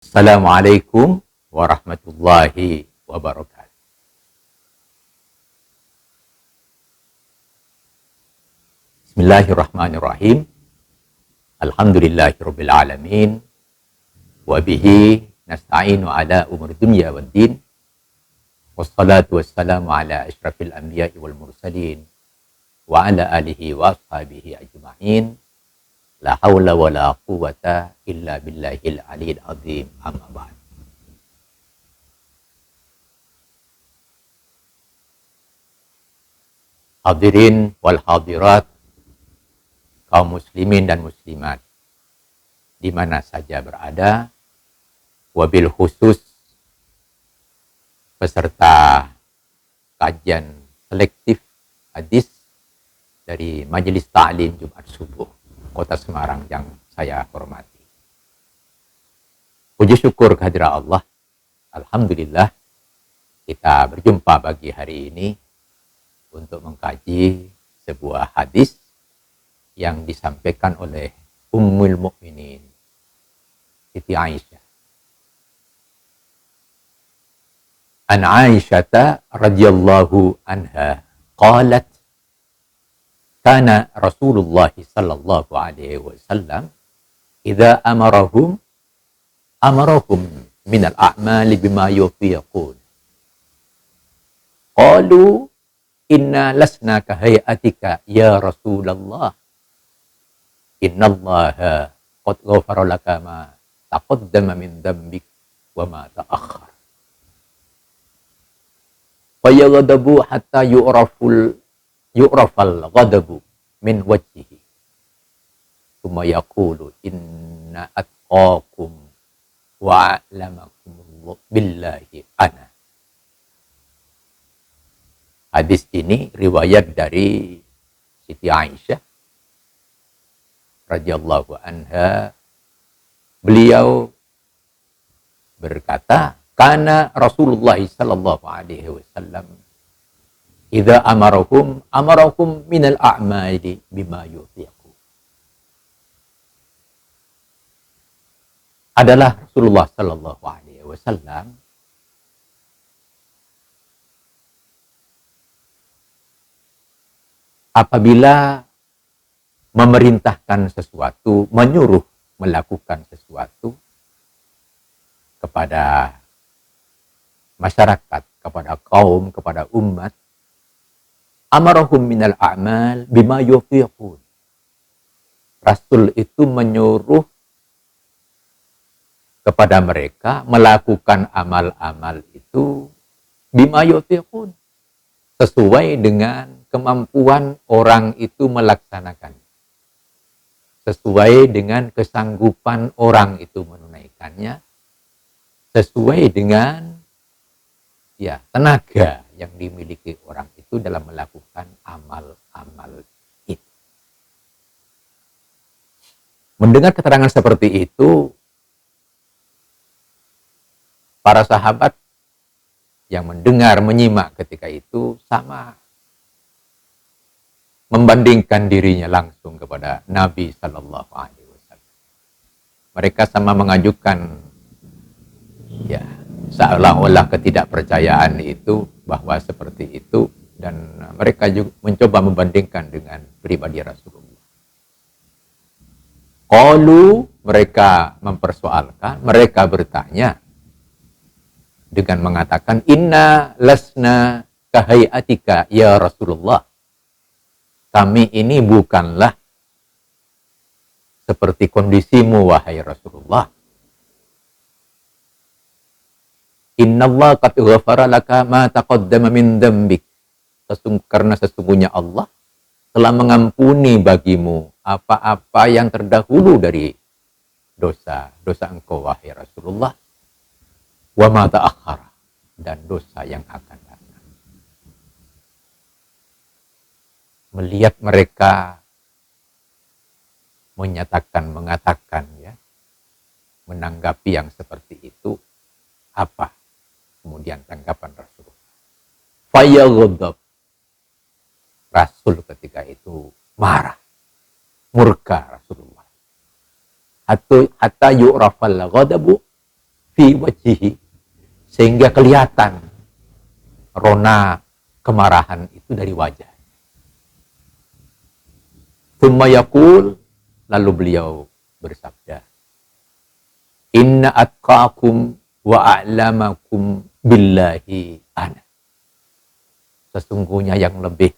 Assalamualaikum warahmatullahi wabarakatuh. Bismillahirrahmanirrahim. Alhamdulillahirabbil alamin. Wa bihi nasta'inu ala umur dunya waddin. Wassalatu wassalamu ala asyrafil anbiya'i wal mursalin wa ala alihi wa ashabihi ajma'in. La haula wa la quwwata illa billahil aliyil azim, amma ba'd. Hadirin wal hadirat, kaum muslimin dan muslimat di mana saja berada, wabil khusus peserta kajian selektif hadis dari Majelis Ta'lim Jumat Subuh Kota Semarang yang saya hormati. Puji syukur kehadirat Allah. Alhamdulillah kita berjumpa pagi hari ini untuk mengkaji sebuah hadis yang disampaikan oleh Ummul Mukminin Siti Aisyah. An Aisyah radhiyallahu anha qalat kana Rasulullah sallallahu alaihi wasallam idza amarahum min al-a'mali bima yufiqun. Qalu inna lasna ka hayatika ya Rasulullah. Innallaha qad ghafara laka ma taqaddama min dhanbik wa ma ta'akhkhar. Fayaghdabu hatta yu'rafal ghadabu min wajhihi. Tsumma yaqulu inna atqakum wa a'lamakum billahi ana. Hadis ini riwayat dari Siti Aisyah radhiyallahu anha. Beliau berkata, kana Rasulullah sallallahu alaihi wasallam idza amarahum minal a'mali bima yutiqu. Adalah Rasulullah sallallahu alaihi wasallam apabila memerintahkan sesuatu, menyuruh melakukan sesuatu kepada masyarakat, kepada kaum, kepada umat, amarahum minal a'mal bima yufiqun. Rasul itu menyuruh kepada mereka melakukan amal-amal itu bima yufiqun, sesuai dengan kemampuan orang itu melaksanakan, sesuai dengan kesanggupan orang itu menunaikannya, sesuai dengan tenaga yang dimiliki orang itu dalam melakukan amal-amal itu. Mendengar keterangan seperti itu, para sahabat yang mendengar, menyimak ketika itu sama membandingkan dirinya langsung kepada Nabi Sallallahu Alaihi Wasallam. Mereka sama mengajukan seolah-olah ketidakpercayaan itu bahwa seperti itu, dan mereka juga mencoba membandingkan dengan pribadi Rasulullah. Qalu, mereka mempersoalkan, mereka bertanya dengan mengatakan inna lasna kahayatika ya Rasulullah. Kami ini bukanlah seperti kondisimu wahai Rasulullah. Innallaha qad ghafara laka ma taqaddama min dzambik. Karena sesungguhnya Allah telah mengampuni bagimu apa-apa yang terdahulu dari dosa engkau wahai Rasulullah, wa ma ta'akhkhara, dan dosa yang akan datang. Melihat mereka mengatakan menanggapi yang seperti itu, apa kemudian tanggapan Rasulullah? Fayaghdab. Rasul ketika itu marah, murka Rasulullah. Hatta yu'rafal ghadabu fi wajhihi, sehingga kelihatan rona kemarahan itu dari wajah. Tsumma yaqul, lalu beliau bersabda, inna atqakum wa a'lamakum billahi ana. Sesungguhnya yang lebih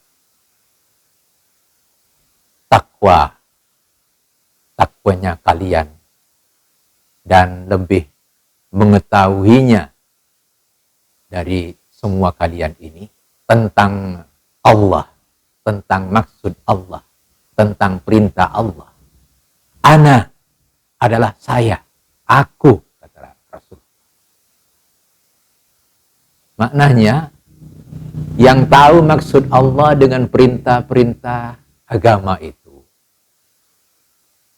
takwanya kalian dan lebih mengetahuinya dari semua kalian ini tentang Allah, tentang maksud Allah, tentang perintah Allah. Ana adalah saya, aku, kata Rasul. Maknanya, yang tahu maksud Allah dengan perintah-perintah agama itu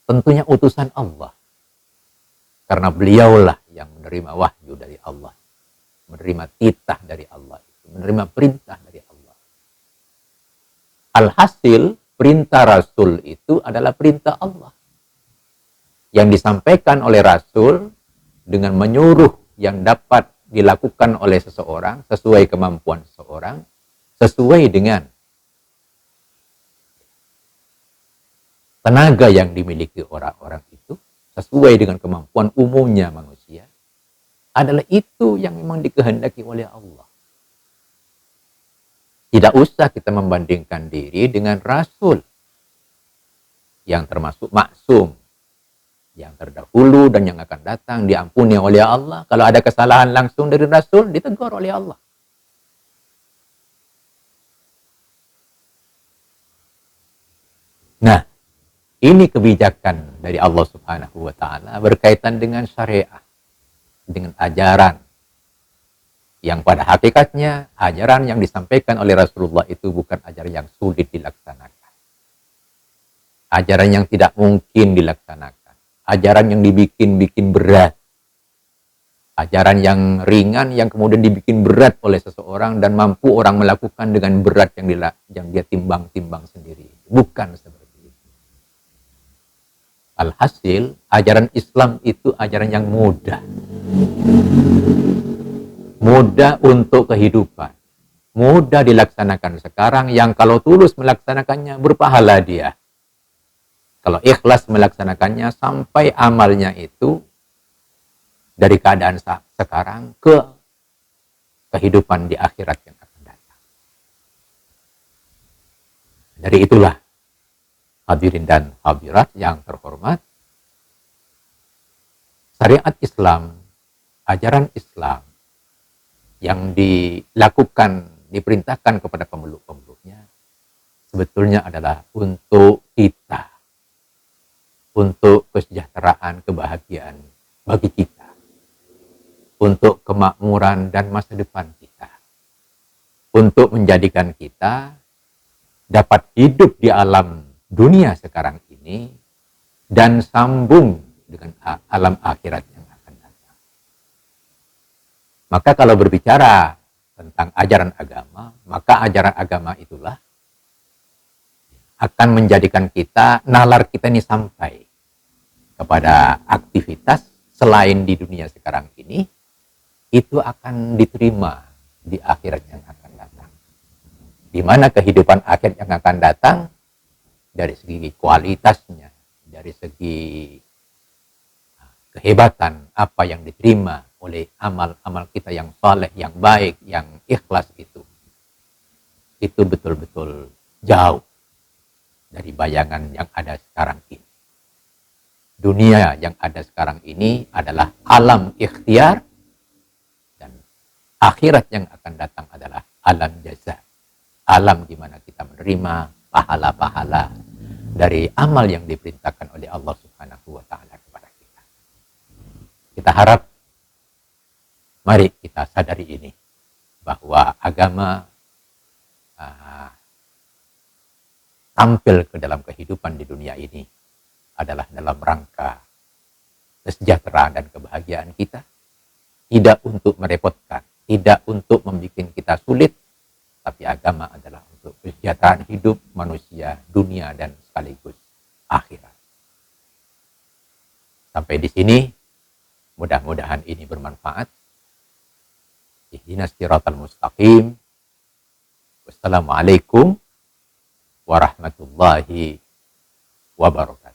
tentunya utusan Allah. Karena beliaulah yang menerima wahyu dari Allah, menerima titah dari Allah, menerima perintah dari Allah. Alhasil, perintah Rasul itu adalah perintah Allah. Yang disampaikan oleh Rasul dengan menyuruh yang dapat dilakukan oleh seseorang sesuai kemampuan seseorang, sesuai dengan tenaga yang dimiliki orang-orang itu, sesuai dengan kemampuan umumnya manusia, adalah itu yang memang dikehendaki oleh Allah. Tidak usah kita membandingkan diri dengan Rasul yang termasuk maksum, yang terdahulu dan yang akan datang diampuni oleh Allah. Kalau ada kesalahan langsung dari Rasul, ditegur oleh Allah. Nah, ini kebijakan dari Allah Subhanahu wa Ta'ala berkaitan dengan syariat, dengan ajaran yang pada hakikatnya ajaran yang disampaikan oleh Rasulullah itu bukan ajaran yang sulit dilaksanakan, ajaran yang tidak mungkin dilaksanakan, ajaran yang dibikin berat, ajaran yang ringan yang kemudian dibikin berat oleh seseorang dan mampu orang melakukan dengan berat yang dia timbang-timbang sendiri. Bukan seperti itu. Alhasil, ajaran Islam itu ajaran yang mudah. Mudah untuk kehidupan. Mudah dilaksanakan sekarang, yang kalau tulus melaksanakannya berpahala dia. Kalau ikhlas melaksanakannya sampai amalnya itu dari keadaan sekarang ke kehidupan di akhirat yang akan datang. Dari itulah, hadirin dan hadirat yang terhormat, syariat Islam, ajaran Islam yang dilakukan, diperintahkan kepada pemeluk-pemeluknya sebetulnya adalah untuk kita, untuk kesejahteraan, kebahagiaan bagi kita, untuk kemakmuran dan masa depan kita, untuk menjadikan kita dapat hidup di alam dunia sekarang ini dan sambung dengan alam akhirat yang akan datang. Maka kalau berbicara tentang ajaran agama, maka ajaran agama itulah akan menjadikan kita, nalar kita ini sampai kepada aktivitas selain di dunia sekarang ini, itu akan diterima di akhirat yang akan datang. Di mana kehidupan akhir yang akan datang, dari segi kualitasnya, dari segi kehebatan apa yang diterima oleh amal-amal kita yang saleh, yang baik, yang ikhlas itu betul-betul jauh dari bayangan yang ada sekarang ini. Dunia yang ada sekarang ini adalah alam ikhtiar, dan akhirat yang akan datang adalah alam jaza. Alam di mana kita menerima pahala-pahala dari amal yang diperintahkan oleh Allah Subhanahu wa Ta'ala kepada kita. Kita harap, mari kita sadari ini, bahwa agama tampil ke dalam kehidupan di dunia ini adalah dalam rangka kesejahteraan dan kebahagiaan kita, tidak untuk merepotkan, tidak untuk membuat kita sulit, tapi agama adalah untuk kesejahteraan hidup manusia, dunia, dan sekaligus akhirat. Sampai di sini Mudah-mudahan ini bermanfaat. Ihdinas siratal mustaqim. Wassalamualaikum warahmatullahi wabarakatuh.